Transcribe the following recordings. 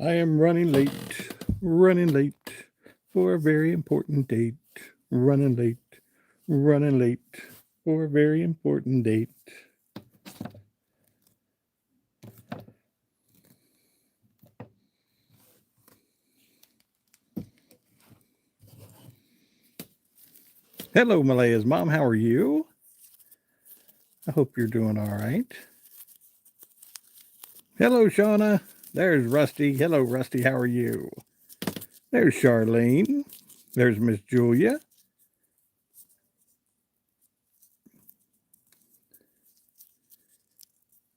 I am running late for a very important date. Running late for a very important date. Hello, Malaya's mom. How are you? I hope you're doing all right. Hello, Shauna. There's Rusty. Hello, Rusty. How are you? There's Charlene. There's Miss Julia.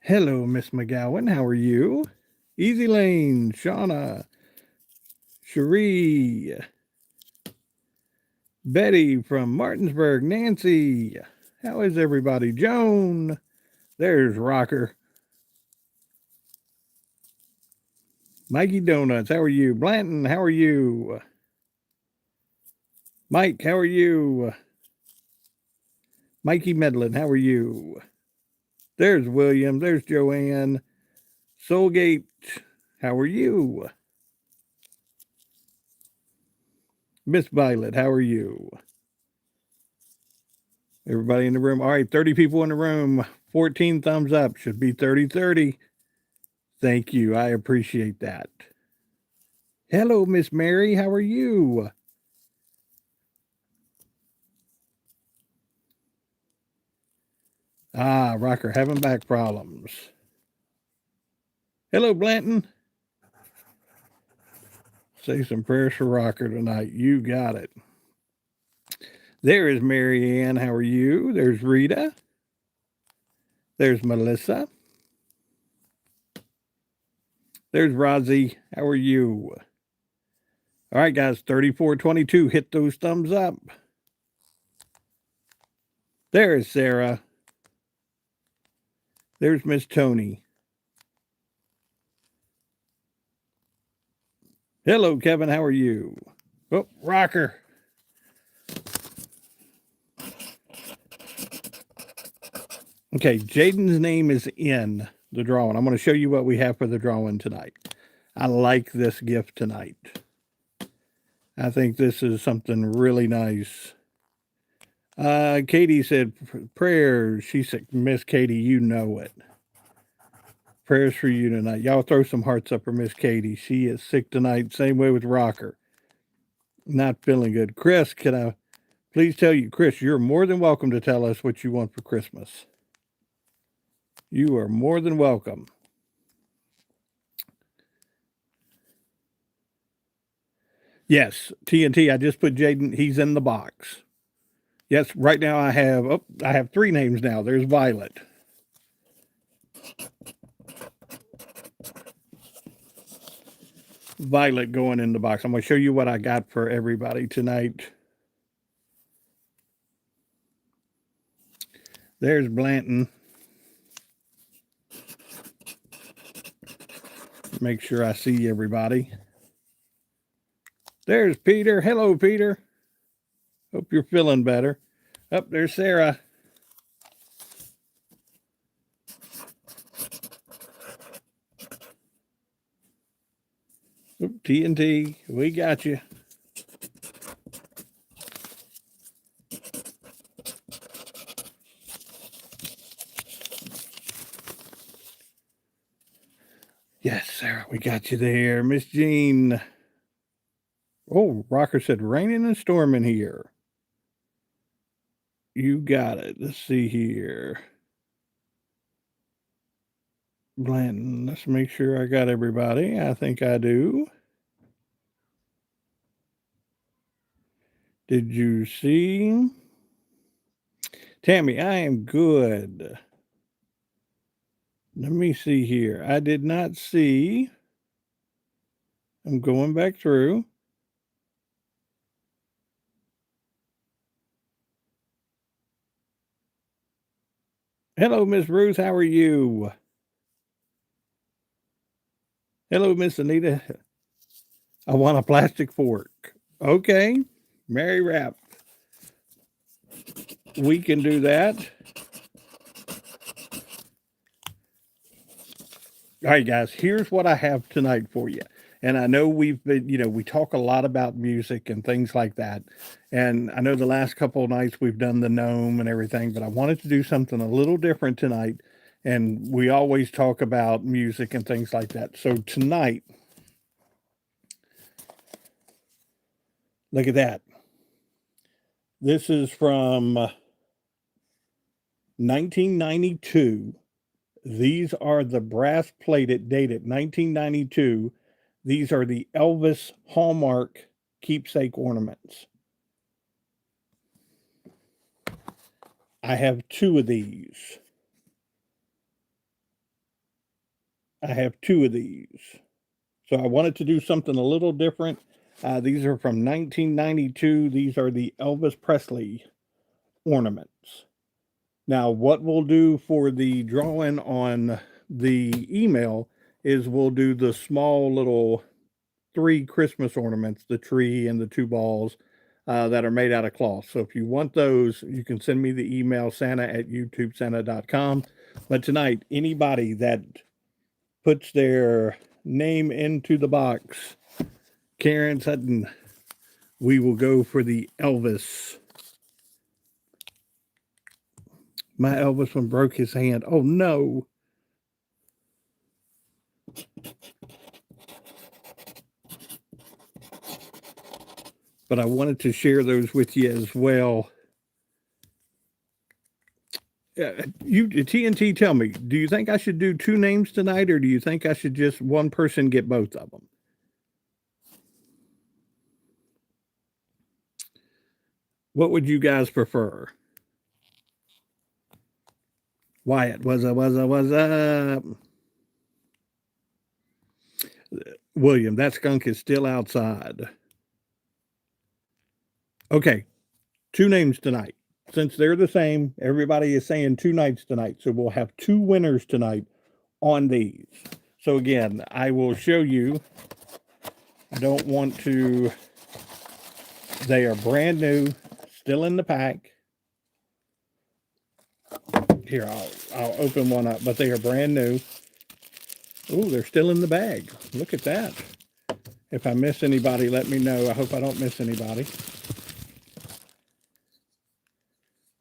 Hello, Miss McGowan. How are you? Easy Lane, Shauna, Cherie, Betty from Martinsburg, Nancy. How is everybody? Joan. There's Rocker. Mikey Donuts. How are you? Blanton. How are you? Mike. How are you? Mikey Medlin. How are you? There's William. There's Joanne. Soulgate. How are you? Miss Violet. How are you? Everybody in the room. All right, 30 people in the room. 14 thumbs up. Should be 30-30. Thank you. I appreciate that. Hello, Miss Mary. How are you? Ah, Rocker, having back problems. Hello, Blanton. Say some prayers for Rocker tonight. You got it. There is Mary Ann. How are you? There's Rita. There's Melissa. There's Rozzy. How are you? All right, guys, 3422. Hit those thumbs up. There's Sarah. There's Miss Tony. Hello, Kevin. How are you? Oh, Rocker. Okay, Jaden's name is in the drawing. I'm going to show you what we have for the drawing tonight. I like this gift tonight. I think this is something really nice. Katie said prayers. She said, Miss Katie, you know it. Prayers for you tonight. Y'all throw some hearts up for Miss Katie. She is sick tonight. Same way with Rocker. Not feeling good. Chris, can I please tell you, Chris, you're more than welcome to tell us what you want for Christmas. You are more than welcome. Yes, TNT. I just put Jaden. He's in the box. Yes, right now I have 3 names now. There's Violet. Violet going in the box. I'm going to show you what I got for everybody tonight. There's Blanton. Make sure I see everybody. There's Peter. Hello, Peter. Hope you're feeling better. Up there's Sarah. Oop, TNT, we got you. Yes, Sarah, we got you there. Miss Jean. Oh, Rocker said raining and storming here. You got it. Let's see here. Blanton, let's make sure I got everybody. I think I do. Did you see? Tammy, I am good. Let me see here. I did not see. I'm going back through. Hello, Miss Ruth. How are you? Hello, Miss Anita. I want a plastic fork. Okay. Mary Rapp. We can do that. All right, guys, here's what I have tonight for you. And I know we've been, we talk a lot about music and things like that. And I know the last couple of nights we've done the gnome and everything, but I wanted to do something a little different tonight. And we always talk about music and things like that. So tonight, look at that. This is from 1992. These are the brass plated, dated 1992. These are the Elvis Hallmark keepsake ornaments. I have two of these. So I wanted to do something a little different. These are from 1992. These are the Elvis Presley ornaments. Now, what we'll do for the drawing on the email is we'll do the small little 3 Christmas ornaments, the tree and the 2 balls that are made out of cloth. So if you want those, you can send me the email, santa@youtubesanta.com. But tonight, anybody that puts their name into the box, Karen Sutton, we will go for the Elvis. My Elvis one broke his hand. Oh, no. But I wanted to share those with you as well. You TNT, tell me, do you think I should do 2 names tonight, or do you think I should just one person get both of them? What would you guys prefer? Wyatt, what's up? William, that skunk is still outside. Okay, 2 names tonight. Since they're the same, everybody is saying 2 nights tonight. So we'll have 2 winners tonight on these. So again, I will show you. I don't want to. They are brand new, still in the pack. Here, I'll open one up, but they are brand new. Oh, they're still in the bag. Look at that. If I miss anybody, let me know. I hope I don't miss anybody.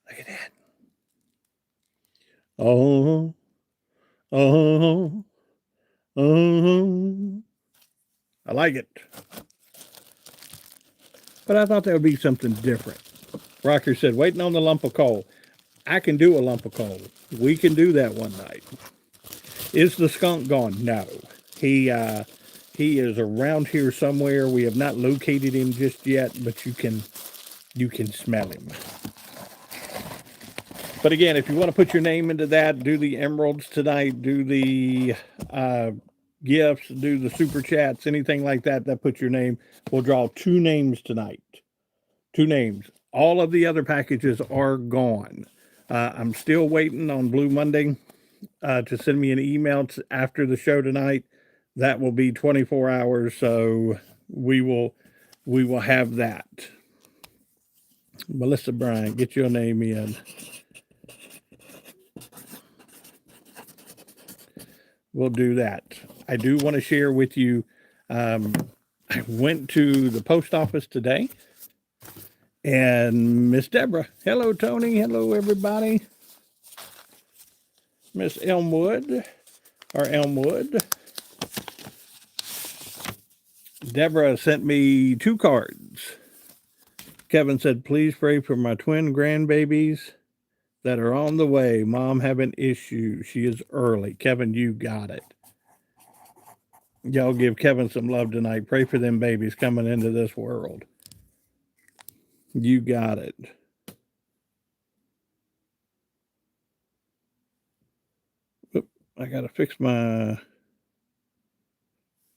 Look at that. Oh. I like it. But I thought that would be something different. Rocker said, waiting on the lump of coal. I can do a lump of coal. We can do that one night. Is the skunk gone? No. He is around here somewhere. We have not located him just yet, but you can smell him. But again, if you want to put your name into that, do the emeralds tonight, do the gifts, do the super chats, anything like that, that puts your name. We'll draw 2 names tonight. 2 names. All of the other packages are gone. I'm still waiting on Blue Monday to send me an email after the show tonight. That will be 24 hours, so we will have that. Melissa Bryant, get your name in. We'll do that. I do want to share with you, I went to the post office today, and Miss Deborah, hello Tony, hello everybody. Miss Elmwood, Deborah sent me 2 cards. Kevin said, please pray for my twin grandbabies that are on the way. Mom having issues. She is early. Kevin, you got it. Y'all give Kevin some love tonight. Pray for them babies coming into this world. You got it. Oop, I got to fix my...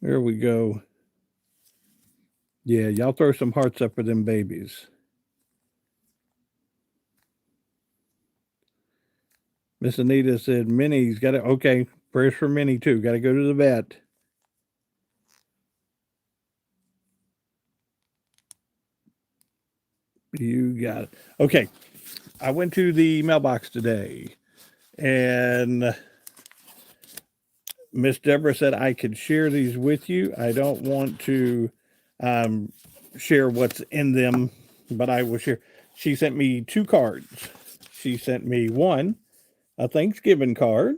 There we go. Yeah, y'all throw some hearts up for them babies. Miss Anita said, Minnie's got to... Okay, prayers for Minnie too. Got to go to the vet. You got it. Okay. I went to the mailbox today, and Miss Deborah said I could share these with you. I don't want to share what's in them, but I will share. She sent me 2 cards. She sent me one, a Thanksgiving card.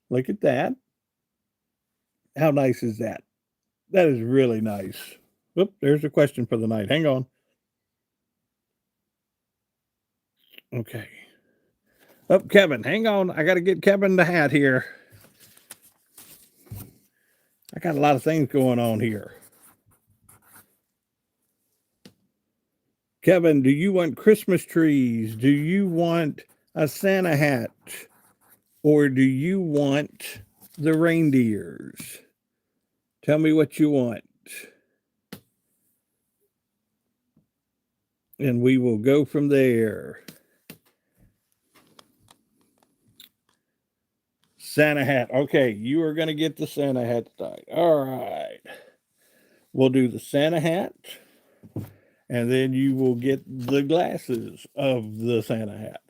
Look at that. How nice is that? That is really nice. Oop, there's a question for the night. Hang on. Okay. Oh, Kevin, hang on. I got to get Kevin the hat here. I got a lot of things going on here. Kevin, do you want Christmas trees? Do you want a Santa hat? Or do you want the reindeers? Tell me what you want. And we will go from there. Santa hat. Okay, you are going to get the Santa hat tonight. All right. We'll do the Santa hat. And then you will get the glasses of the Santa hat.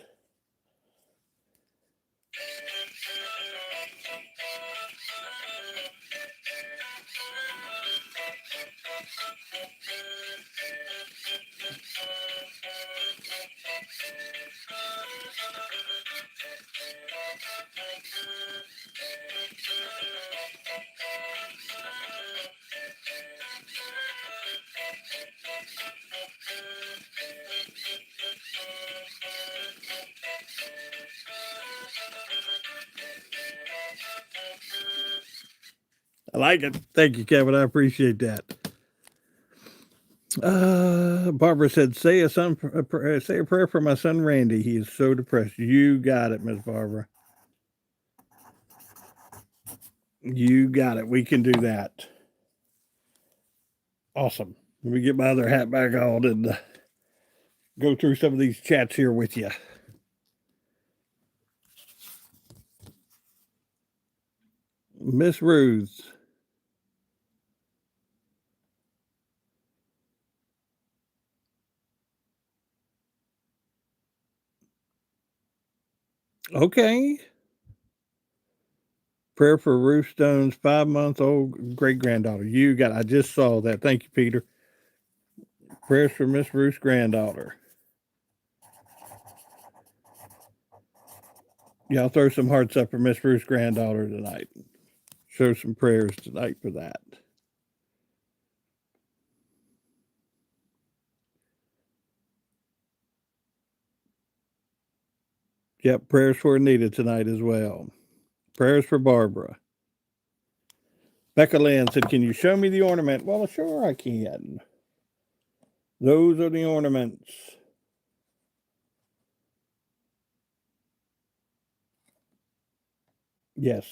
I like it. Thank you, Kevin. I appreciate that. Barbara said, say a prayer for my son, Randy. He is so depressed. You got it, Miss Barbara. You got it. We can do that. Awesome. Let me get my other hat back on and go through some of these chats here with you. Miss Ruth. Okay. Prayer for Ruth Stone's 5-month-old great-granddaughter. You got it. I just saw that. Thank you, Peter. Prayers for Miss Ruth's granddaughter. Y'all throw some hearts up for Miss Ruth's granddaughter tonight. Show some prayers tonight for that. Yep, prayers for Anita tonight as well. Prayers for Barbara. Becca Lynn said, can you show me the ornament? Well, sure I can. Those are the ornaments. Yes.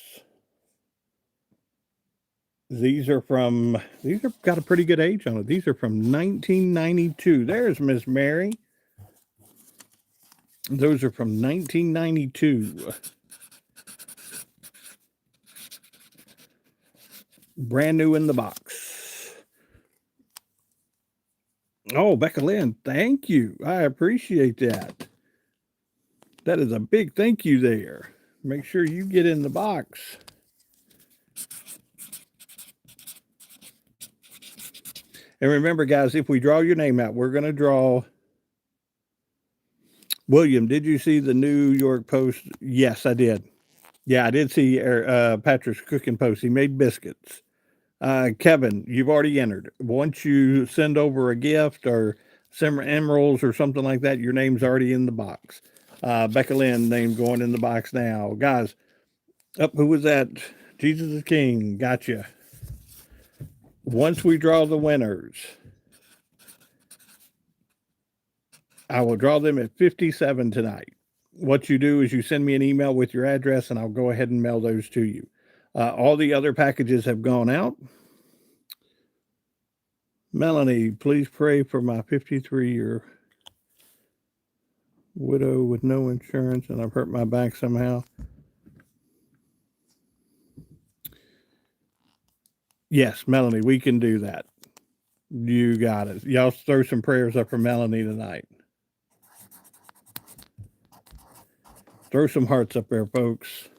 These have got a pretty good age on it. These are from 1992. There's Miss Mary. Those are from 1992. Brand new in the box. Oh, Becca Lynn, thank you. I appreciate that. That is a big thank you there. Make sure you get in the box. And remember, guys, if we draw your name out, we're going to draw. William, did you see the New York Post? Yes, I did. Yeah, I did see Patrick's cooking post. He made biscuits. Kevin, you've already entered. Once you send over a gift or some emeralds or something like that, your name's already in the box. Becca Lynn, name going in the box now. Guys, who was that? Jesus is King. Gotcha. Once we draw the winners, I will draw them at 57 tonight. What you do is you send me an email with your address and I'll go ahead and mail those to you. All the other packages have gone out. Melanie, please pray for my 53-year widow with no insurance and I've hurt my back somehow. Yes, Melanie, we can do that. You got it. Y'all throw some prayers up for Melanie tonight. Throw some hearts up there, folks.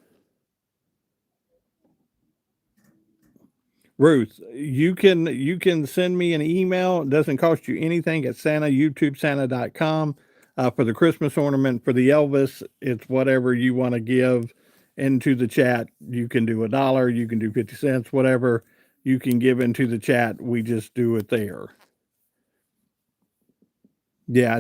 Ruth, you can send me an email. It doesn't cost you anything at youtubesanta.com for the Christmas ornament. For the Elvis, it's whatever you want to give into the chat. You can do $1, you can do 50 cents, whatever you can give into the chat. We just do it there. Yeah,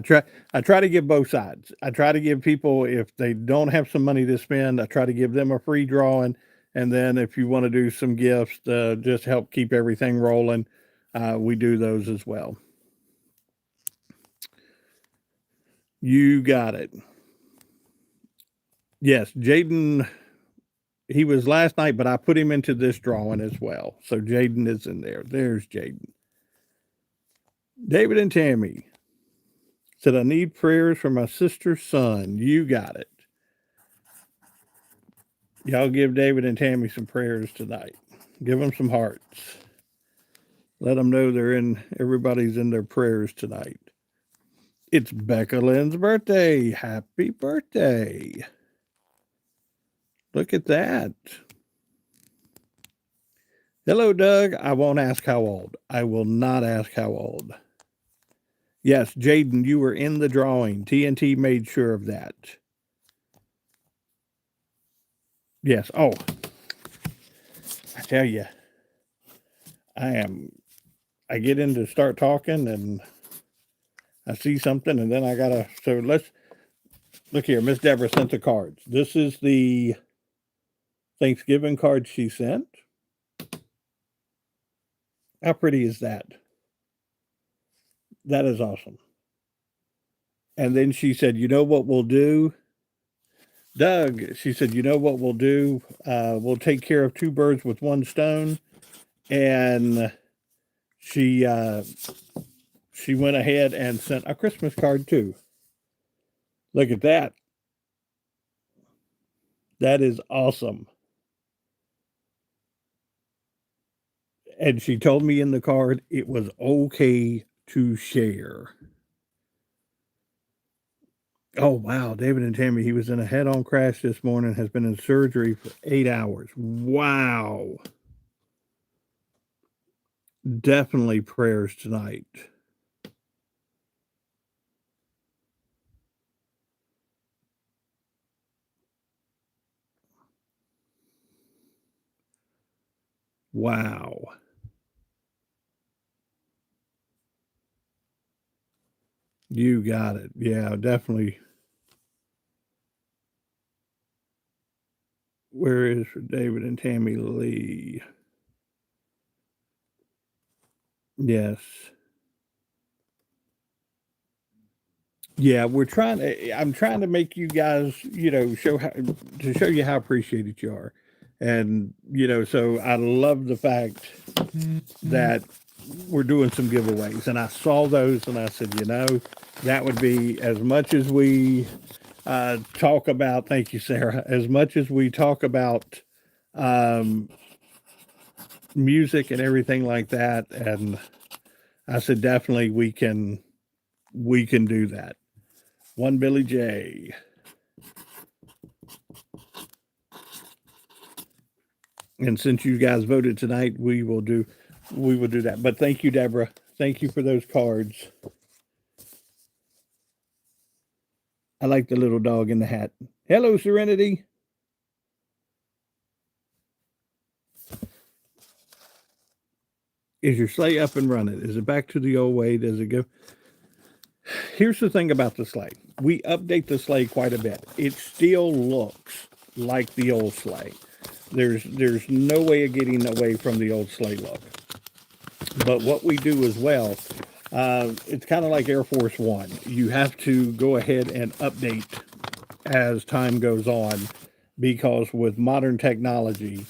I try to give both sides. I try to give people, if they don't have some money to spend, I try to give them a free drawing. And then if you want to do some gifts to just help keep everything rolling, we do those as well. You got it. Yes, Jaden, he was last night, but I put him into this drawing as well. So Jaden is in there. There's Jaden. David and Tammy said, I need prayers for my sister's son. You got it. Y'all give David and Tammy some prayers tonight. Give them some hearts. Let them know everybody's in their prayers tonight. It's Becca Lynn's birthday. Happy birthday. Look at that. Hello, Doug. I won't ask how old. I will not ask how old. Yes, Jaden, you were in the drawing. TNT made sure of that. Yes. Oh, I tell you, I get in to start talking and I see something and then let's look here. Miss Deborah sent the cards. This is the Thanksgiving card she sent. How pretty is that? That is awesome. And then she said, you know what we'll do? Doug, she said, you know what we'll do? We'll take care of two birds with one stone. And she went ahead and sent a Christmas card too. Look at that. That is awesome. And she told me in the card it was okay to share. Oh, wow. David and Tammy, he was in a head-on crash this morning, has been in surgery for 8 hours. Wow. Definitely prayers tonight. Wow. You got it. Yeah, definitely. Where is for David and Tammy Lee? Yes. Yeah, I'm trying to make you guys, show you how appreciated you are. And, so I love the fact that we're doing some giveaways. And I saw those and I said, that would be as much as we talk about, thank you, Sarah, as much as we talk about music and everything like that. And I said, definitely we can do that. One Billy J. And since you guys voted tonight, we will do that. But thank you, Deborah. Thank you for those cards. I like the little dog in the hat. Hello, Serenity. Is your sleigh up and running? Is it back to the old way? Does it go? Here's the thing about the sleigh. We update the sleigh quite a bit. It still looks like the old sleigh. There's no way of getting away from the old sleigh look. But what we do as well, it's kind of like Air Force One. You have to go ahead and update as time goes on, because with modern technology,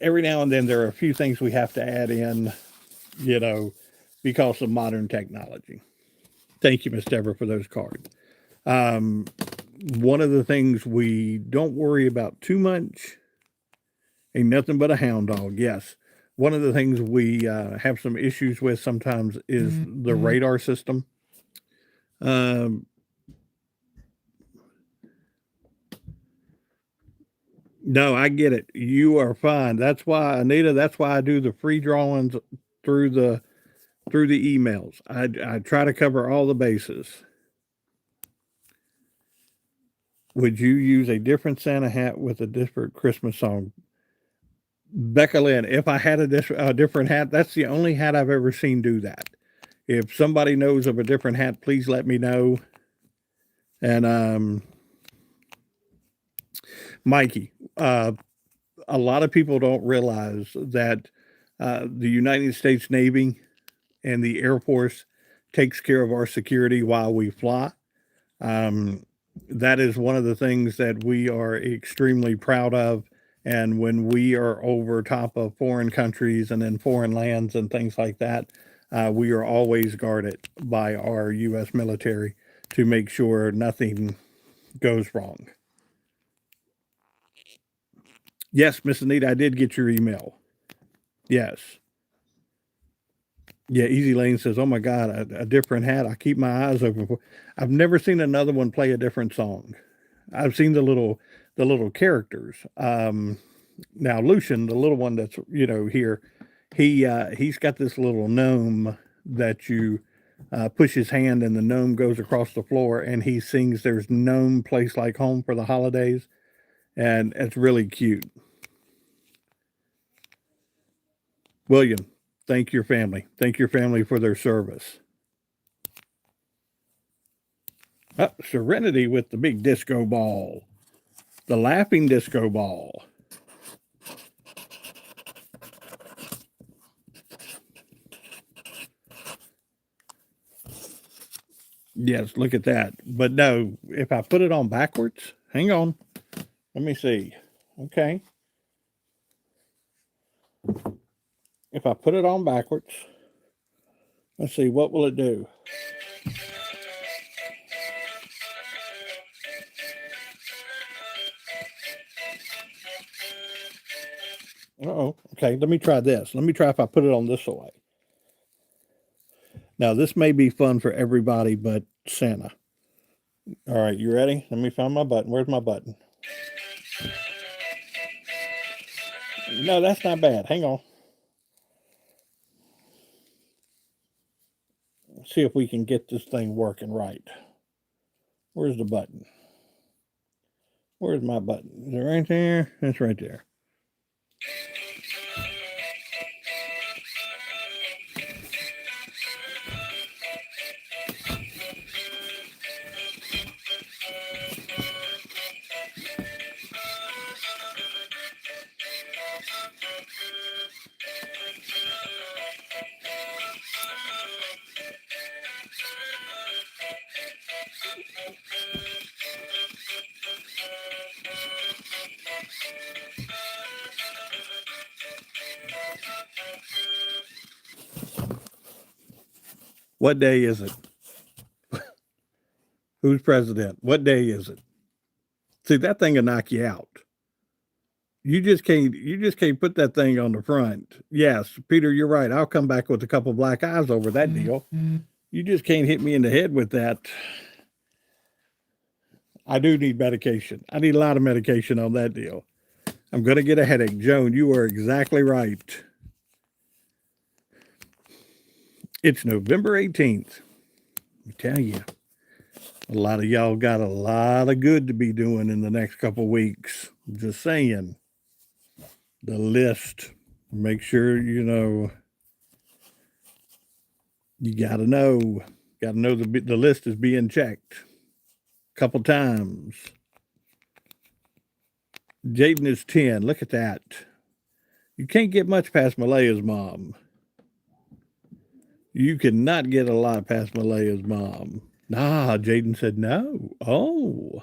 every now and then there are a few things we have to add in, because of modern technology. Thank you, Miss Deborah, for those cards. One of the things we don't worry about too much, ain't nothing but a hound dog. Yes. One of the things we have some issues with sometimes is the radar system. No, I get it. You are fine. That's why, Anita, that's why I do the free drawings through the emails. I try to cover all the bases. Would you use a different Santa hat with a different Christmas song? Becca Lynn, if I had a different hat, that's the only hat I've ever seen do that. If somebody knows of a different hat, please let me know. And Mikey, a lot of people don't realize that the United States Navy and the Air Force takes care of our security while we fly. Um, that is one of the things that we are extremely proud of. And when we are over top of foreign countries and in foreign lands and things like that, we are always guarded by our U.S. military to make sure nothing goes wrong. Yes, Miss Anita, I did get your email. Yes. Yeah, Easy Lane says, "Oh my God, a different hat. I keep my eyes open for." I've never seen another one play a different song. I've seen the little characters. Now Lucian, the little one that's here, he's got this little gnome that you push his hand and the gnome goes across the floor and he sings "There's Gnome Place Like Home" for the holidays, and it's really cute. William, thank your family. Thank your family for their service. Serenity with the big disco ball, the laughing disco ball. Yes, look at that. But no, if I put it on backwards, hang on. Let me see. Okay. If I put it on backwards, let's see, what will it do? Oh, okay. Let me try this. Let me try if I put it on this way. Now, this may be fun for everybody but Santa. All right, you ready? Let me find my button. Where's my button? No, that's not bad. Hang on. Let's see if we can get this thing working right. Where's the button? Where's my button? Is it right there? It's right there. What day is it? Who's president? What day is it? See, that thing will knock you out. You just can't put that thing on the front. Yes, Peter, you're right. I'll come back with a couple black eyes over that deal. You just can't hit me in the head with that. I do need medication. I need a lot of medication on that deal. I'm going to get a headache. Joan, you are exactly right. It's November 18th. I tell you, a lot of y'all got a lot of good to be doing in the next couple weeks. I'm just saying. The list. Make sure you gotta know. Gotta know the list is being checked a couple times. Jaden is 10. Look at that. You can't get much past Malaya's mom. You cannot get a lot past Malaya's mom. Nah, Jaden said no. Oh.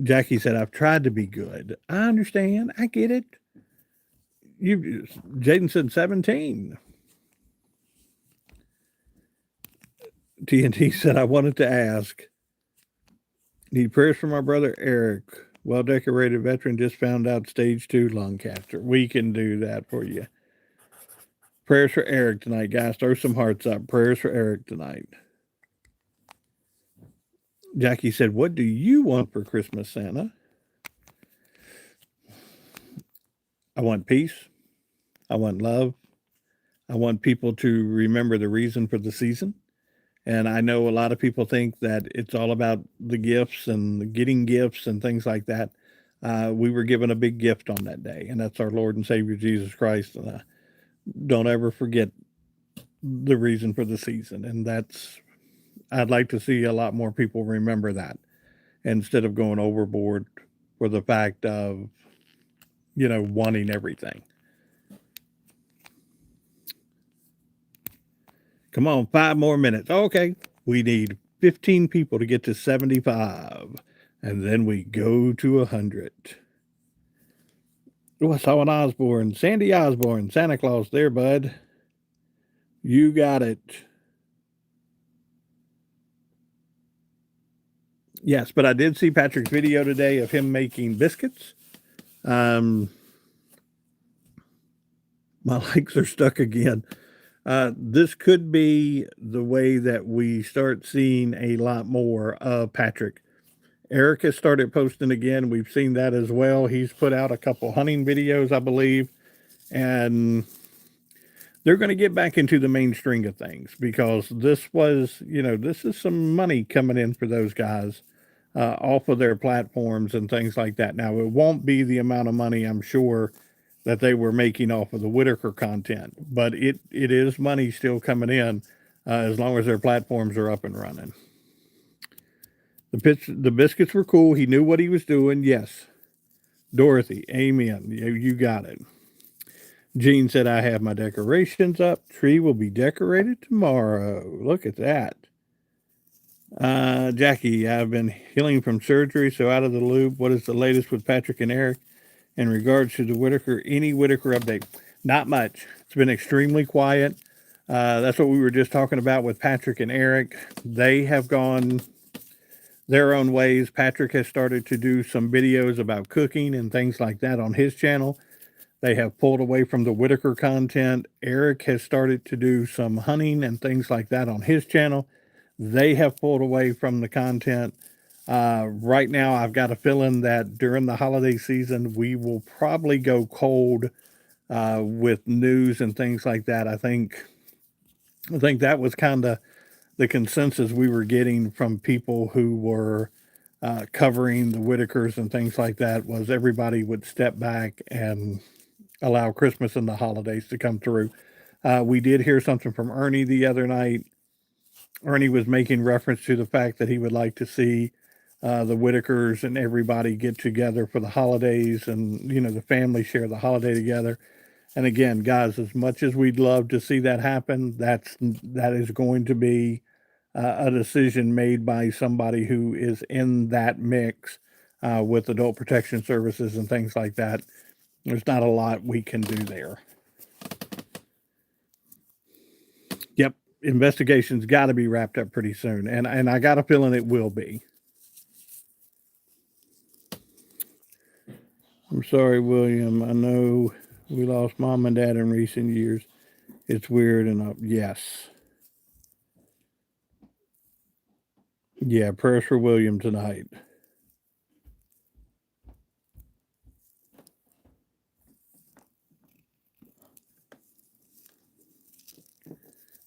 Jackie said, I've tried to be good. I understand. I get it. Jaden said 17. TNT said, I wanted to ask. Need prayers for my brother Eric. Well decorated veteran just found out stage 2 lung cancer. We can do that for you. Prayers for Eric tonight, guys. Throw some hearts up. Prayers for Eric tonight. Jackie said, what do you want for Christmas, Santa? I want peace. I want love. I want people to remember the reason for the season. And I know a lot of people think that it's all about the gifts and getting gifts and things like that. We were given a big gift on that day, and that's our Lord and Savior Jesus Christ. And don't ever forget the reason for the season. And I'd like to see a lot more people remember that instead of going overboard for the fact of, wanting everything. Come on, 5 more minutes. Okay. We need 15 people to get to 75. And then we go to 100. Oh, I saw an Osborne. Sandy Osborne. Santa Claus there, bud. You got it. Yes, but I did see Patrick's video today of him making biscuits. My legs are stuck again. This could be the way that we start seeing a lot more of Patrick. Eric has started posting again. We've seen that as well. He's put out a couple hunting videos, I believe, and they're going to get back into the mainstream of things because this is some money coming in for those guys off of their platforms and things like that. Now, it won't be the amount of money, I'm sure, that they were making off of the Whitaker content, but it is money still coming in as long as their platforms are up and running. The biscuits were cool. He knew what he was doing. Yes. Dorothy, amen. You got it. Gene said, I have my decorations up. Tree will be decorated tomorrow. Look at that. Jackie, I've been healing from surgery, so out of the loop. What is the latest with Patrick and Eric in regards to the Whitaker? Any Whitaker update? Not much. It's been extremely quiet. That's what we were just talking about with Patrick and Eric. They have gone their own ways. Patrick has started to do some videos about cooking and things like that on his channel. They have pulled away from the Whitaker content. Eric has started to do some hunting and things like that on his channel. They have pulled away from the content. Right now, I've got a feeling that during the holiday season, we will probably go cold with news and things like that. I think that was kind of the consensus we were getting from people who were covering the Whitakers and things like that, was everybody would step back and allow Christmas and the holidays to come through. We did hear something from Ernie the other night. Ernie was making reference to the fact that he would like to see the Whitakers and everybody get together for the holidays and, the family share the holiday together. And again, guys, as much as we'd love to see that happen, that is going to be a decision made by somebody who is in that mix with adult protection services and things like that. There's not a lot we can do there. Yep, investigation's got to be wrapped up pretty soon, and I got a feeling it will be. I'm sorry, William. I know we lost mom and dad in recent years. It's weird, and yes. Yeah, prayers for William tonight.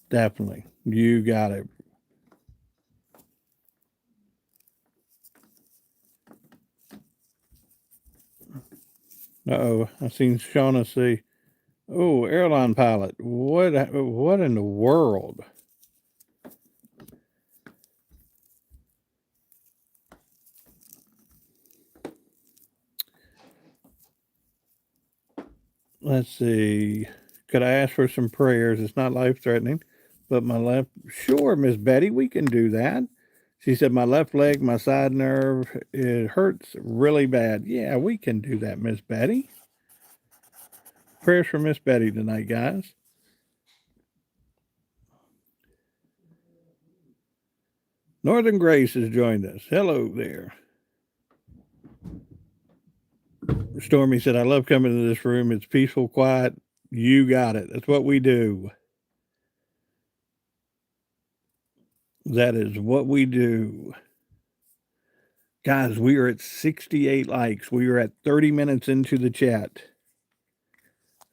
Definitely. You got it. Uh-oh. I seen Shauna say, oh, airline pilot. What in the world? Let's see. Could I ask for some prayers? It's not life-threatening, but sure, Miss Betty, we can do that. She said, my left leg, my side nerve, it hurts really bad. Yeah, we can do that, Miss Betty. Prayers for Miss Betty tonight, guys. Northern Grace has joined us. Hello there. Stormy said, I love coming to this room. It's peaceful, quiet. You got it. That's what we do. That is what we do. Guys, we are at 68 likes. We are at 30 minutes into the chat.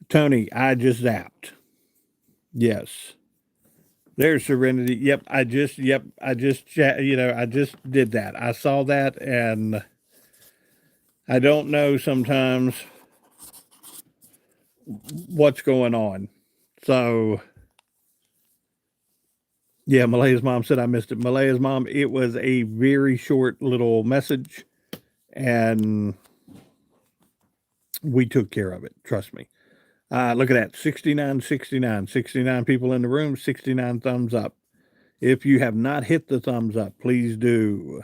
Tony, I just zapped. Yes. There's Serenity. Yep, I just I just did that. I saw that and I don't know sometimes what's going on. So, yeah, Malaya's mom said I missed it. Malaya's mom, it was a very short little message and we took care of it. Trust me. Look at that 69 people in the room, 69 thumbs up. If you have not hit the thumbs up, please do.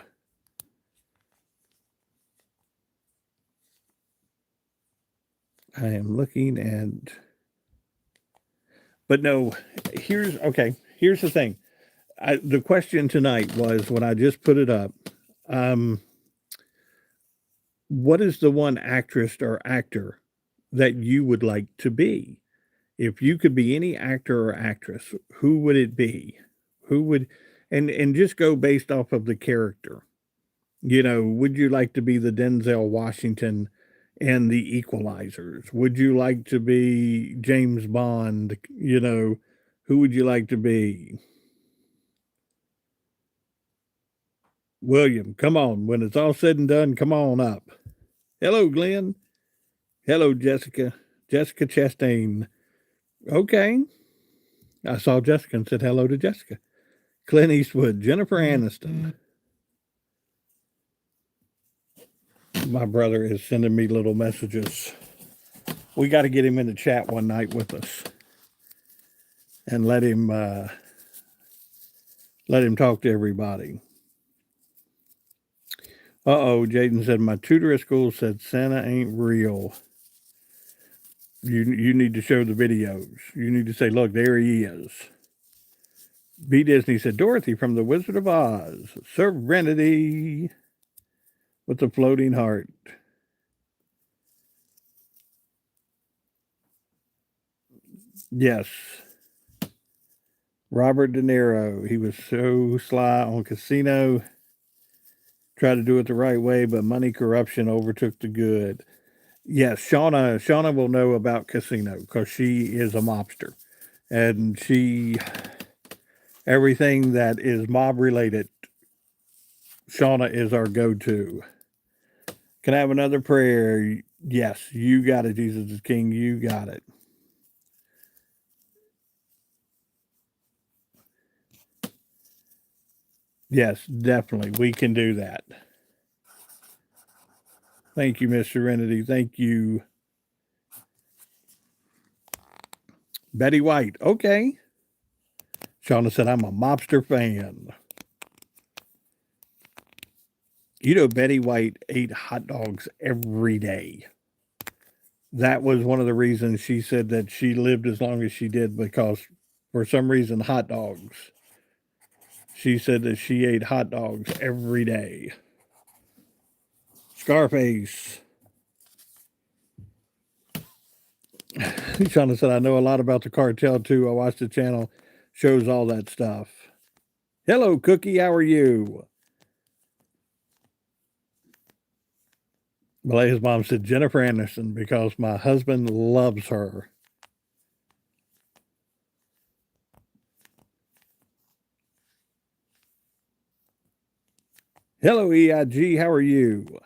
I am looking at, but no, here's the thing. The question tonight was when I just put it up, um, what is the one actress or actor that you would like to be? If you could be any actor or actress, who would it be? Who would, and just go based off of the character. Would you like to be the Denzel Washington and the Equalizers? Would you like to be James Bond? Who would you like to be? William, come on. When it's all said and done, come on up. Hello, Glenn. Hello, Jessica. Jessica Chastain. Okay. I saw Jessica and said hello to Jessica. Clint Eastwood, Jennifer Aniston. My brother is sending me little messages. We got to get him in the chat one night with us and let him talk to everybody. Jaden said my tutor at school said Santa ain't real. You need to show the videos. You need to say, look, there he is. B. Disney said Dorothy from the Wizard of Oz. Serenity with the floating heart. Yes. Robert De Niro. He was so sly on Casino. Tried to do it the right way, but money corruption overtook the good. Yes, Shauna will know about Casino because she is a mobster. And everything that is mob related, Shauna is our go-to. Can I have another prayer? Yes, you got it, Jesus is King. You got it. Yes, definitely. We can do that. Thank you, Miss Serenity. Thank you. Betty White. Okay. Shauna said, I'm a mobster fan. Betty White ate hot dogs every day. That was one of the reasons she said that she lived as long as she did because for some reason, hot dogs. She said that she ate hot dogs every day. Scarface. Shauna said, I know a lot about the cartel too. I watched the channel, shows all that stuff. Hello, Cookie. How are you? Malaya's mom said Jennifer Aniston because my husband loves her. Hello, EIG. How are you?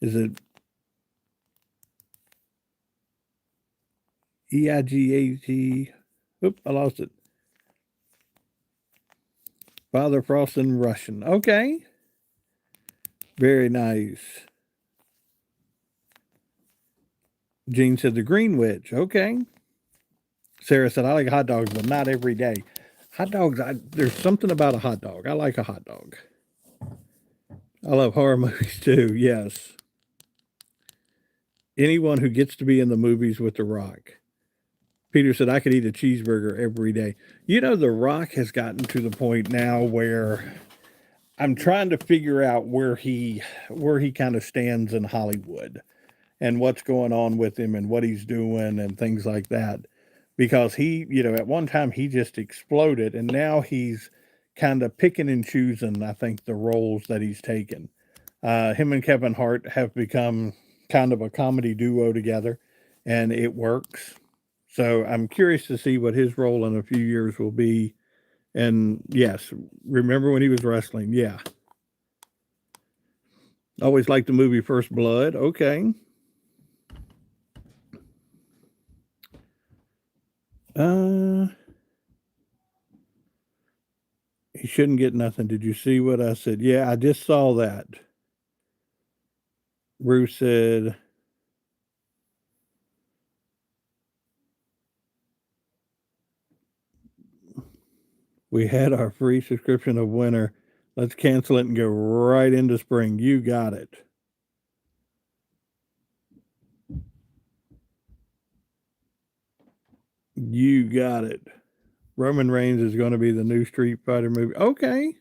Is it EIGAG? Oop, I lost it. Father Frost in Russian. Okay. Very nice. Jean said the Green Witch. Okay. Sarah said, I like hot dogs, but not every day. Hot dogs, there's something about a hot dog. I like a hot dog. I love horror movies too, yes. Anyone who gets to be in the movies with The Rock. Peter said, I could eat a cheeseburger every day. The Rock has gotten to the point now where I'm trying to figure out where he kind of stands in Hollywood and what's going on with him and what he's doing and things like that. Because he, at one time he just exploded and now he's kind of picking and choosing, I think, the roles that he's taken. Him and Kevin Hart have become kind of a comedy duo together. and it works. So I'm curious to see what his role in a few years will be. And yes, remember when he was wrestling? Yeah. Always liked the movie First Blood. Okay. He shouldn't get nothing. Did you see what I said? Yeah, I just saw that. Bruce said, we had our free subscription of winter. Let's cancel it and go right into spring. You got it. You got it. Roman Reigns is going to be the new Street Fighter movie. Okay.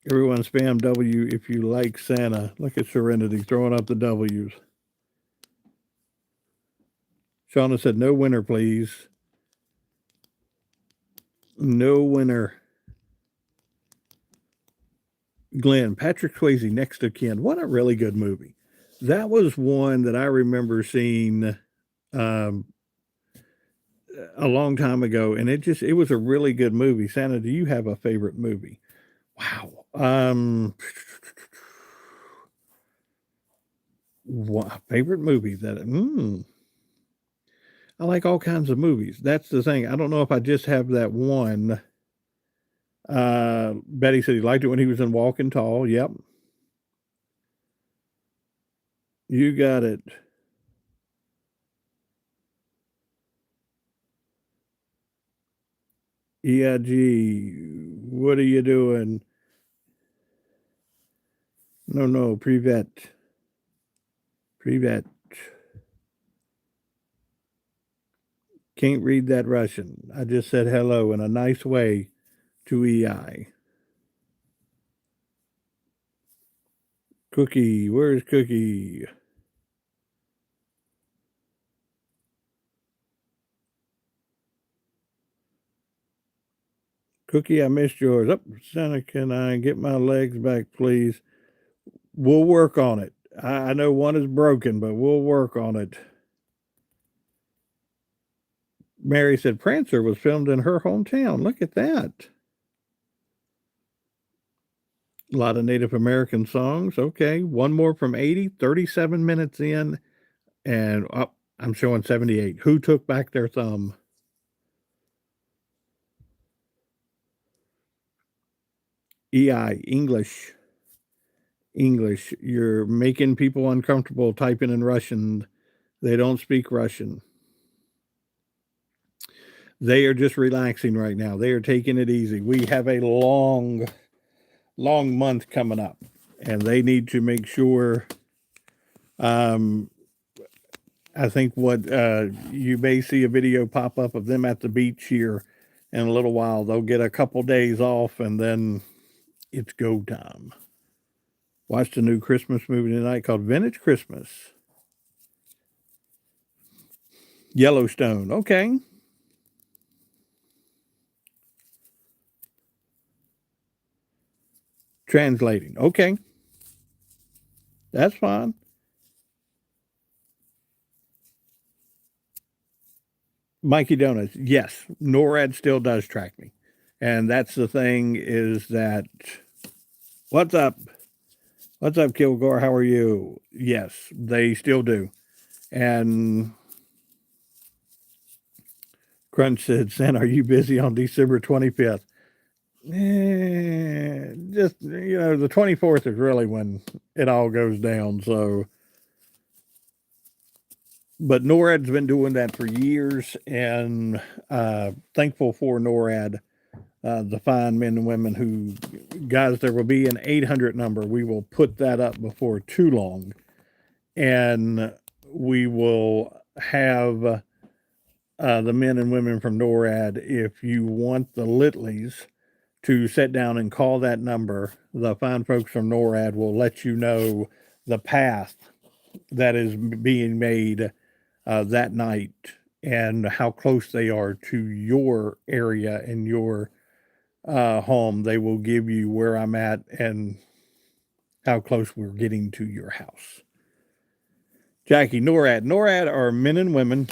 Everyone spam W if you like Santa. Look at Serenity throwing up the W's. Shauna said, no winner, please. No winner. Glenn, Patrick Swayze, Next to Kin. What a really good movie. That was one that I remember seeing a long time ago, and it was a really good movie. Santa, do you have a favorite movie? Wow. Favorite movie that I like all kinds of movies. That's the thing. I don't know if I just have that one. Betty said he liked it when he was in Walking Tall. Yep. You got it. EIG, what are you doing? No, Privet. Privet. Can't read that Russian. I just said hello in a nice way to EI. Cookie, where's Cookie? Cookie, I missed yours. Up, Santa, can I get my legs back, please? We'll work on it. I know one is broken, but we'll work on it. Mary said Prancer was filmed in her hometown. Look at that. A lot of Native American songs. Okay. One more from 80, 37 minutes in. And I'm showing 78. Who took back their thumb? EI, English. English. You're making people uncomfortable typing in Russian. They don't speak Russian. They are just relaxing right now. They are taking it easy. We have a long month coming up, and they need to make sure. I think what you may see a video pop up of them at the beach here in a little while. They'll get a couple days off, and then it's go time. Watched a new Christmas movie tonight called Vintage Christmas. Yellowstone. Okay. Translating. Okay. That's fine. Mikey Donuts. Yes. NORAD still does track me. And that's the thing is that, what's up? What's up, Kilgore? How are you? Yes, they still do. And Crunch said, Santa, are you busy on December 25th? Just, the 24th is really when it all goes down. So, but NORAD's been doing that for years, and thankful for NORAD, the fine men and women who, guys, there will be an 800 number. We will put that up before too long, and we will have the men and women from NORAD, if you want the Litleys to sit down and call that number, the fine folks from NORAD will let you know the path that is being made that night and how close they are to your area and your home. They will give you where I'm at and how close we're getting to your house. Jackie, NORAD. NORAD are men and women,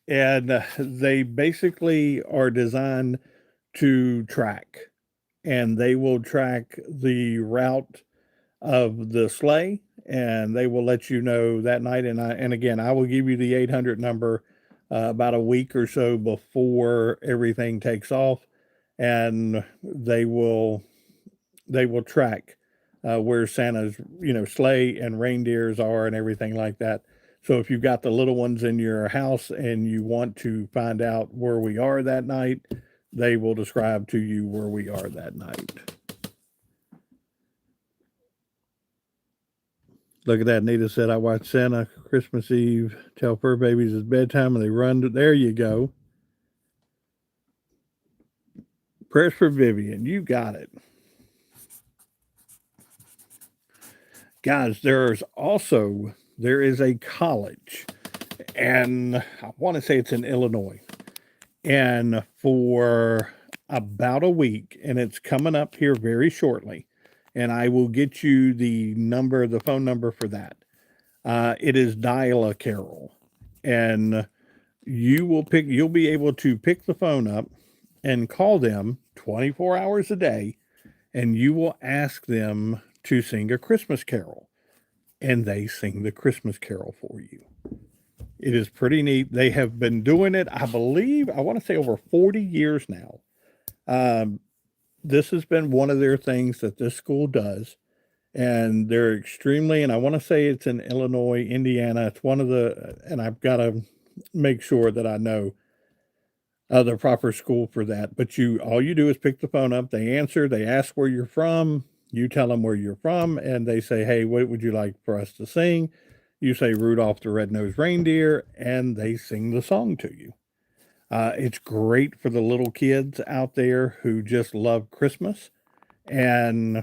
and they basically are designed to track, and they will track the route of the sleigh, and they will let you know that night. And again, I will give you the 800 number about a week or so before everything takes off, and they will track where Santa's sleigh and reindeers are and everything like that. So if you've got the little ones in your house and you want to find out where we are that night, they will describe to you where we are that night. Look at that. Nita said, I watched Santa Christmas Eve tell fur babies it's bedtime and they run. There you go. Prayers for Vivian. You got it. Guys, there is a college, and I want to say it's in Illinois. And for about a week, and it's coming up here very shortly, and I will get you the phone number for that. It is Dial a Carol, and you'll be able to pick the phone up and call them 24 hours a day, and you will ask them to sing a Christmas carol, and they sing the Christmas carol for you. It is pretty neat. They have been doing it, I want to say over 40 years now. This has been one of their things that this school does, and they're extremely, and I want to say it's in Illinois, Indiana. It's one of and I've got to make sure that I know the proper school for that. But all you do is pick the phone up, they answer, they ask where you're from, you tell them where you're from, and they say, hey, what would you like for us to sing? You say Rudolph the Red-Nosed Reindeer, and they sing the song to you. It's great for the little kids out there who just love Christmas, and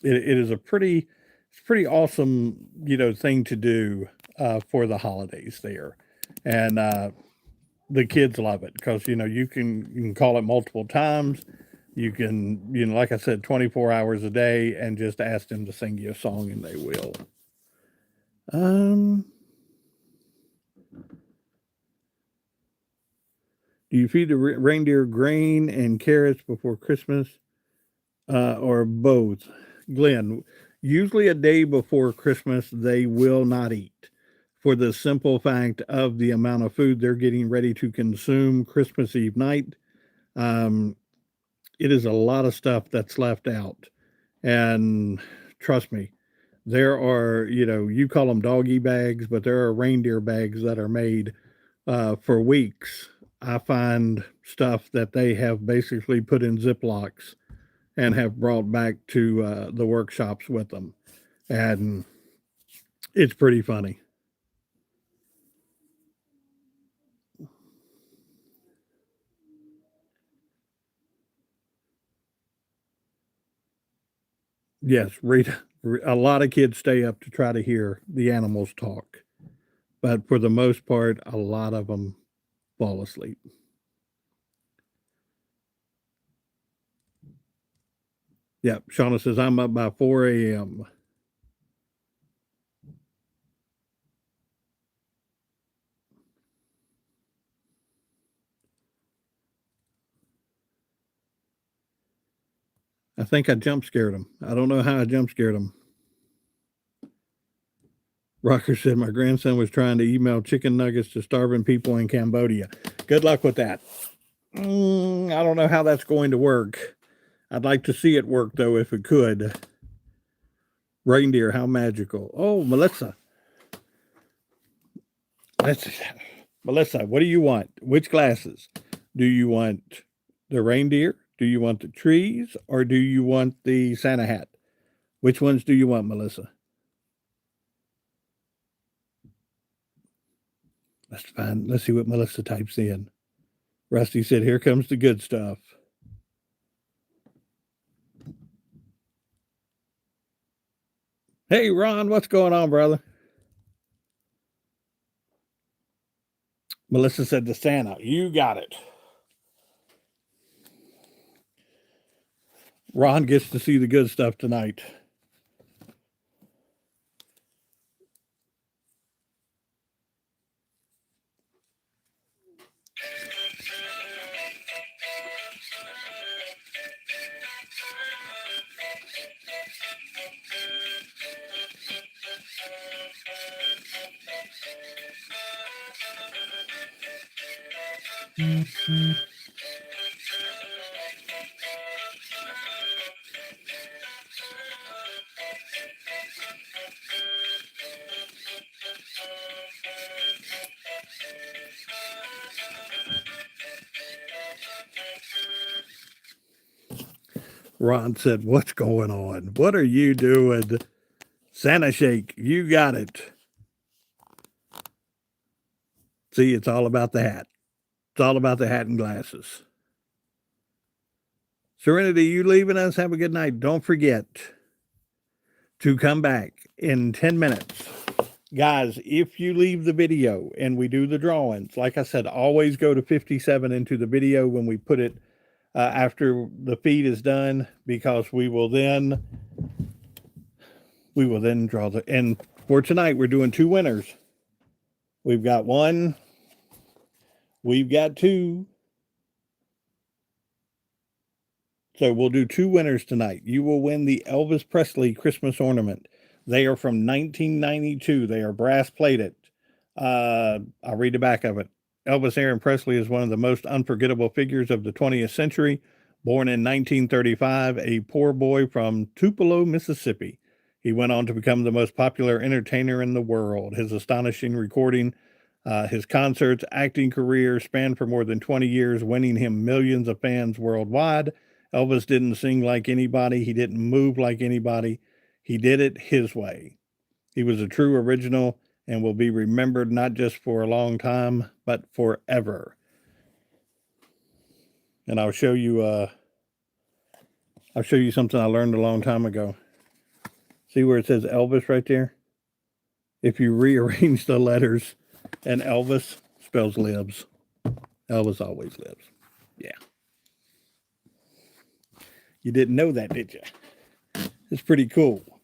it is a pretty awesome thing to do for the holidays there, and the kids love it because you can call it multiple times. You can like I said, 24 hours a day, and just ask them to sing you a song, and they will. Do you feed the reindeer grain and carrots before Christmas, or both? Glenn, usually a day before Christmas, they will not eat for the simple fact of the amount of food they're getting ready to consume Christmas Eve night. It is a lot of stuff that's left out. And trust me, there are, you call them doggy bags, but there are reindeer bags that are made for weeks. I find stuff that they have basically put in Ziplocs and have brought back to the workshops with them. And it's pretty funny. Yes, a lot of kids stay up to try to hear the animals talk. But for the most part, a lot of them fall asleep. Yep, Shauna says, I'm up by 4 a.m. I think I jump scared him. I don't know how I jump scared him. Rocker said my grandson was trying to email chicken nuggets to starving people in Cambodia. Good luck with that. I don't know how that's going to work. I'd like to see it work, though, if it could. Reindeer, how magical. Oh, Melissa. Melissa, what do you want? Which glasses? Do you want the reindeer? Do you want the trees? Or do you want the Santa hat? Which ones do you want, Melissa? Let's see what Melissa types in. Rusty said, here comes the good stuff. Hey, Ron, what's going on, brother? Melissa said to Santa, you got it. Ron gets to see the good stuff tonight. Ron said, "What's going on? What are you doing? Santa Shake, you got it." See, it's all about the hat. It's all about the hat and glasses. Serenity, you leaving us? Have a good night. Don't forget to come back in 10 minutes. Guys, if you leave the video and we do the drawings, like I said, always go to 57 into the video when we put it after the feed is done, because we will then draw the, and for tonight we're doing two winners. We've got one, we've got two, so we'll do two winners tonight. You will win the Elvis Presley Christmas ornament. They are from 1992. They are brass plated. I'll read the back of it. Elvis Aaron Presley is one of the most unforgettable figures of the 20th century. Born in 1935, a poor boy from Tupelo, Mississippi, he went on to become the most popular entertainer in the world. His astonishing recording, his concerts, acting career spanned for more than 20 years, winning him millions of fans worldwide. Elvis didn't sing like anybody. He didn't move like anybody. He did it his way. He was a true original and will be remembered not just for a long time, but forever. And I'll show you something I learned a long time ago. See where it says Elvis right there? If you rearrange the letters, and Elvis spells lives. Elvis always lives. Yeah. You didn't know that, did you? It's pretty cool.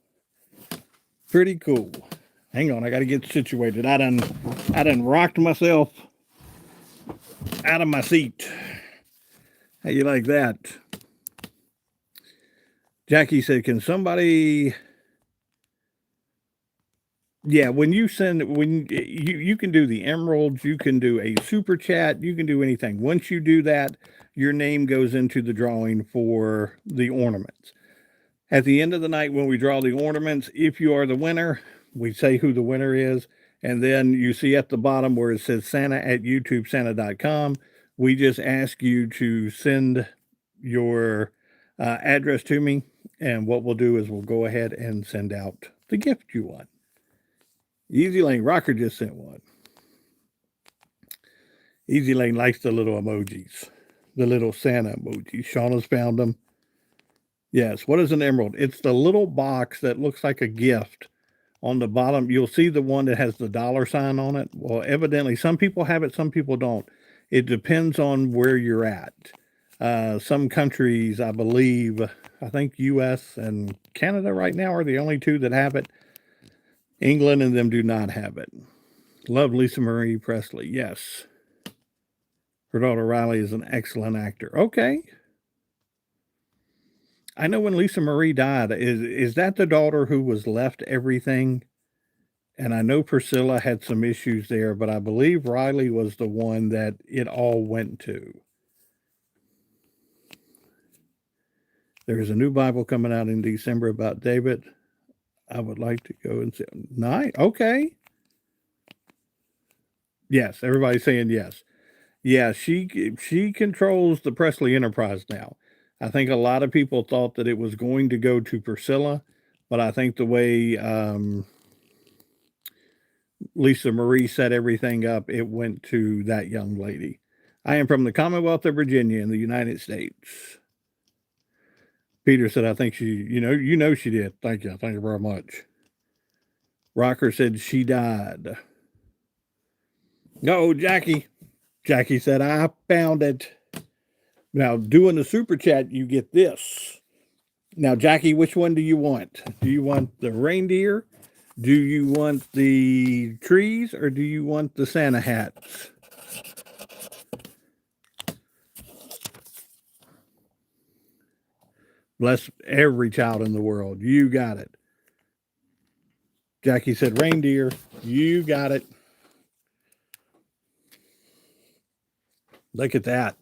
Pretty cool. Hang on, I got to get situated. I done rocked myself out of my seat. How you like that? Jackie said, "Can somebody?" Yeah, when you can do the emeralds, you can do a super chat, you can do anything. Once you do that, your name goes into the drawing for the ornaments. At the end of the night, when we draw the ornaments, if you are the winner, we say who the winner is. And then you see at the bottom where it says Santa@YouTubeSanta.com. We just ask you to send your address to me. And what we'll do is we'll go ahead and send out the gift you want. Easy Lane Rocker just sent one. Easy Lane likes the little emojis, the little Santa emojis. Shauna's found them. Yes, what is an emerald? It's the little box that looks like a gift. On the bottom, you'll see the one that has the dollar sign on it. Well, evidently, some people have it, some people don't. It depends on where you're at. Some countries, I believe, I think U.S. and Canada right now are the only two that have it. England and them do not have it. Love Lisa Marie Presley. Yes. Her daughter Riley is an excellent actor. Okay. I know when Lisa Marie died, is that the daughter who was left everything? And I know Priscilla had some issues there, but I believe Riley was the one that it all went to. There's a new Bible coming out in December about David. I would like to go and see. Nice. Okay. Yes, everybody's saying yes. Yeah, she controls the Presley Enterprise now. I think a lot of people thought that it was going to go to Priscilla, but I think the way Lisa Marie set everything up, it went to that young lady. I am from the Commonwealth of Virginia in the United States. Peter said, I think she, you know she did. Thank you. Thank you very much. Rocker said she died. No, Jackie. Jackie said, I found it. Now, doing the super chat, you get this. Now, Jackie, which one do you want? Do you want the reindeer? Do you want the trees? Or do you want the Santa hats? Bless every child in the world. You got it. Jackie said, reindeer. You got it. Look at that.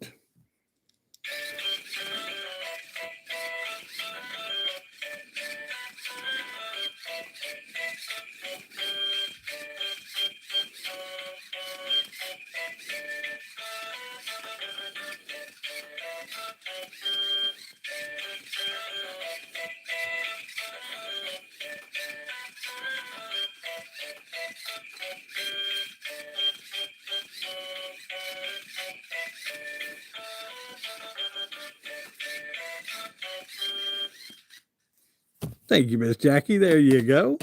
Thank you, Miss Jackie. There you go.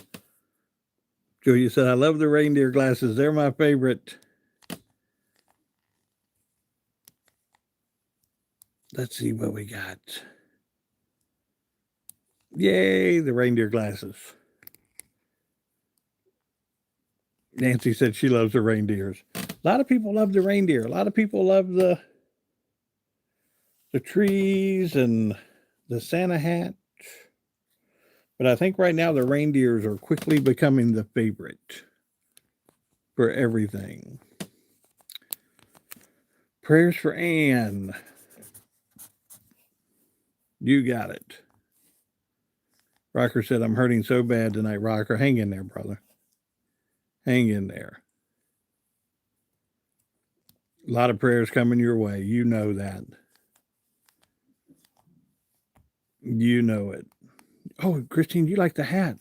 Julia said, I love the reindeer glasses. They're my favorite. Let's see what we got. Yay, the reindeer glasses. Nancy said she loves the reindeers. A lot of people love the reindeer. A lot of people love the trees and the Santa hat. But I think right now the reindeers are quickly becoming the favorite for everything. Prayers for Anne. You got it. Rocker said, I'm hurting so bad tonight, Rocker. Hang in there, brother. Hang in there. A lot of prayers coming your way. You know that. You know it. Oh, Christine, you like the hat.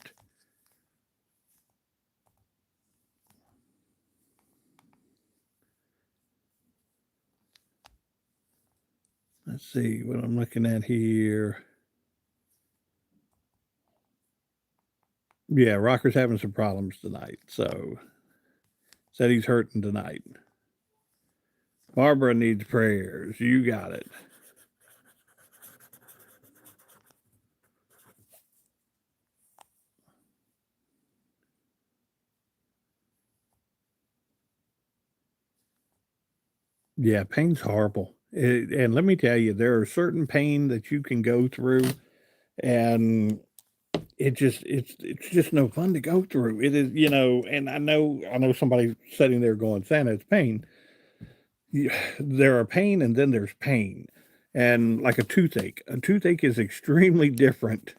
Let's see what I'm looking at here. Yeah, Rocker's having some problems tonight, so said he's hurting tonight. Barbara needs prayers. You got it. Yeah, pain's horrible. And let me tell you, there are certain pain that you can go through, and it's just no fun to go through. It is, and I know somebody sitting there going, Santa, it's pain. There are pain, and then there's pain, and like a toothache. A toothache is extremely different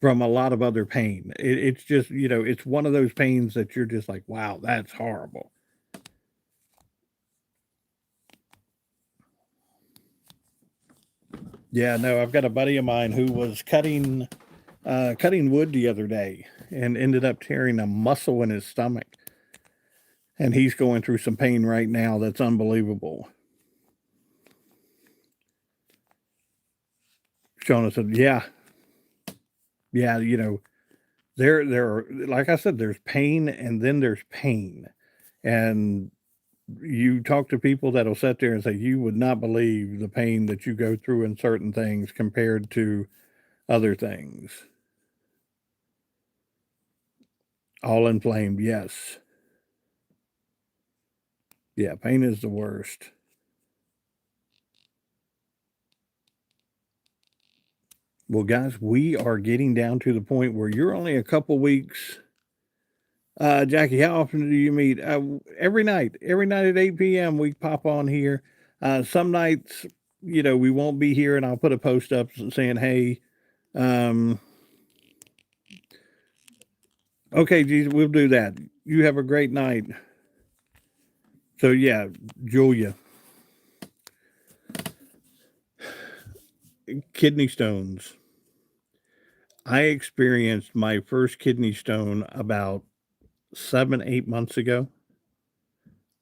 from a lot of other pain. It's just, it's one of those pains that you're just like, wow, that's horrible. Yeah, no, I've got a buddy of mine who was cutting wood the other day and ended up tearing a muscle in his stomach. And he's going through some pain right now that's unbelievable. Shona said, yeah, there are, like I said, there's pain and then there's pain. And you talk to people that'll sit there and say, you would not believe the pain that you go through in certain things compared to other things. All inflamed, yes. Yeah, pain is the worst. Well, guys, we are getting down to the point where you're only a couple weeks. Jackie, how often do you meet? Every night. Every night at 8 p.m. we pop on here. Some nights, we won't be here, and I'll put a post up saying, hey, okay, Jesus, we'll do that. You have a great night. So, yeah, Julia. Kidney stones. I experienced my first kidney stone about 7-8 months ago.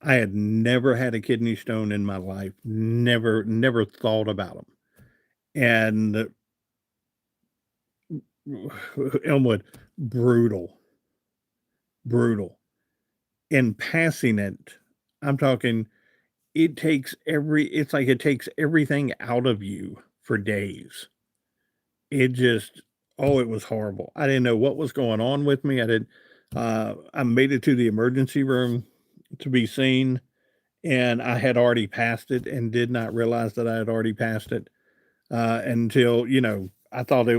I had never had a kidney stone in my life. Never thought about them. And Elmwood, brutal. In passing it, I'm talking, it's like it takes everything out of you for days. It just, oh, it was horrible. I didn't know what was going on with me. I made it to the emergency room to be seen, and I had already passed it and did not realize that I had already passed it until, I thought I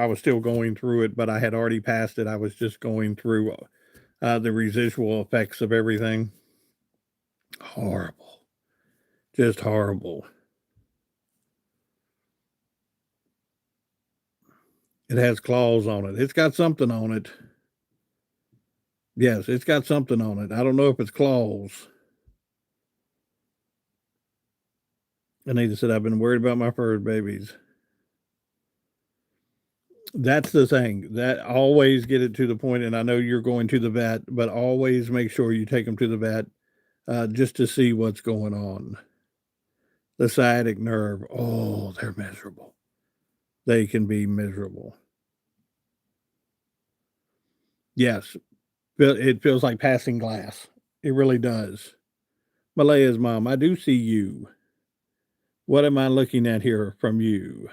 was still going through it, but I had already passed it. I was just going through the residual effects of everything. Horrible. Just horrible. It has claws on it. It's got something on it. Yes, it's got something on it. I don't know if it's claws. Anita said, I've been worried about my fur babies. That's the thing. That always get it to the point, and I know you're going to the vet, but always make sure you take them to the vet just to see what's going on. The sciatic nerve, oh, they're miserable. They can be miserable. Yes, it feels like passing glass. It really does. Malaya's mom, I do see you. What am I looking at here from you?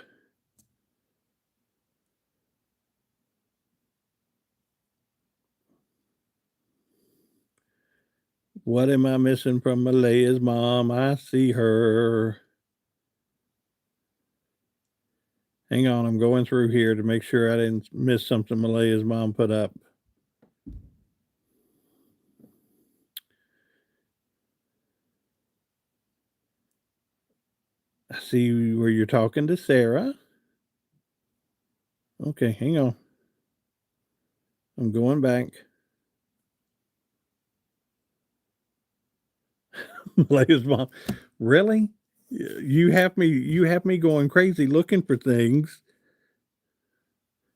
What am I missing from Malaya's mom? I see her. Hang on, I'm going through here to make sure I didn't miss something Malaya's mom put up. I see where you're talking to Sarah. Okay, hang on. I'm going back. Malaya's mom, really? You have me going crazy looking for things.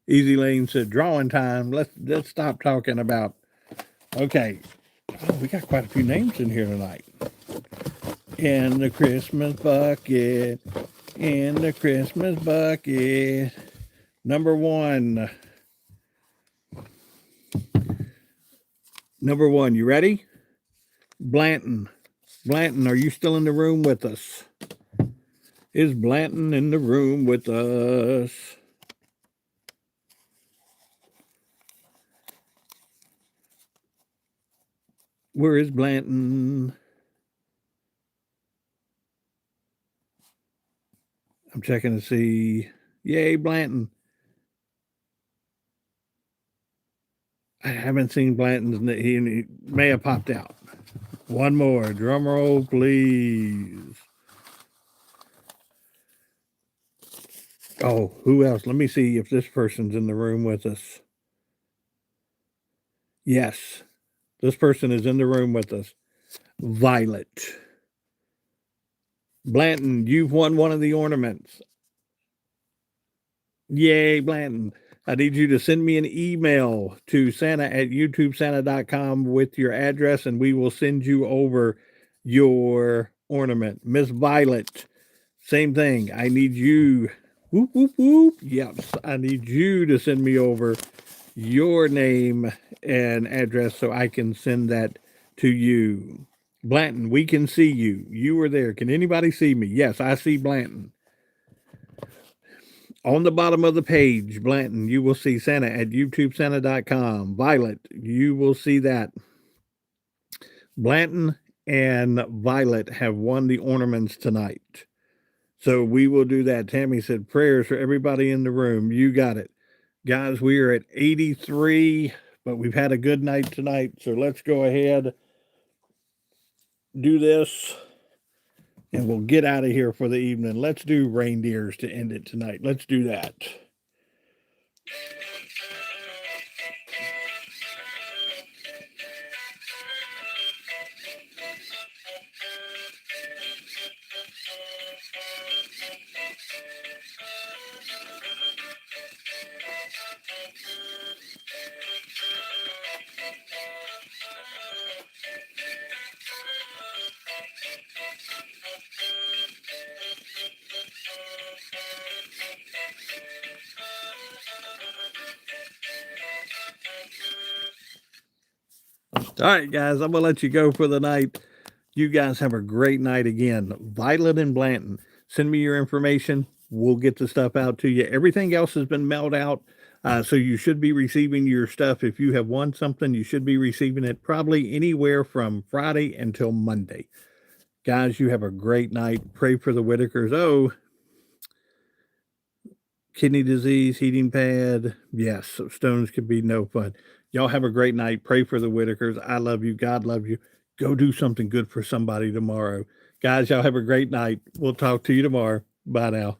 Easy Lane said, drawing time. Let's stop talking about. Okay. Oh, we got quite a few names in here tonight. In the Christmas bucket. In the Christmas bucket. Number one. Number one, you ready? Blanton. Blanton, are you still in the room with us? Is Blanton in the room with us? Where is Blanton? I'm checking to see. Yay, Blanton. I haven't seen Blanton's. He may have popped out. One more. Drum roll, please. Oh, who else? Let me see if this person's in the room with us. Yes, this person is in the room with us. Violet. Blanton, you've won one of the ornaments. Yay, Blanton. I need you to send me an email to santa@youtubesanta.com with your address, and we will send you over your ornament. Miss Violet, same thing. I need you. Whoop, whoop, whoop. Yes, I need you to send me over your name and address so I can send that to you. Blanton, we can see you. You were there. Can anybody see me? Yes, I see Blanton. On the bottom of the page, Blanton, you will see Santa@youtubesanta.com. Violet, you will see that. Blanton and Violet have won the ornaments tonight. So we will do that. Tammy said prayers for everybody in the room. You got it. Guys, we are at 83, but we've had a good night tonight. So let's go ahead, do this, and we'll get out of here for the evening. Let's do reindeers to end it tonight. Let's do that. All right, guys, I'm going to let you go for the night. You guys have a great night again. Violet and Blanton, send me your information. We'll get the stuff out to you. Everything else has been mailed out. So you should be receiving your stuff. If you have won something, you should be receiving it probably anywhere from Friday until Monday. Guys, you have a great night. Pray for the Whitakers. Oh, kidney disease, heating pad. Yes, stones could be no fun. Y'all have a great night. Pray for the Whitakers. I love you. God love you. Go do something good for somebody tomorrow. Guys, y'all have a great night. We'll talk to you tomorrow. Bye now.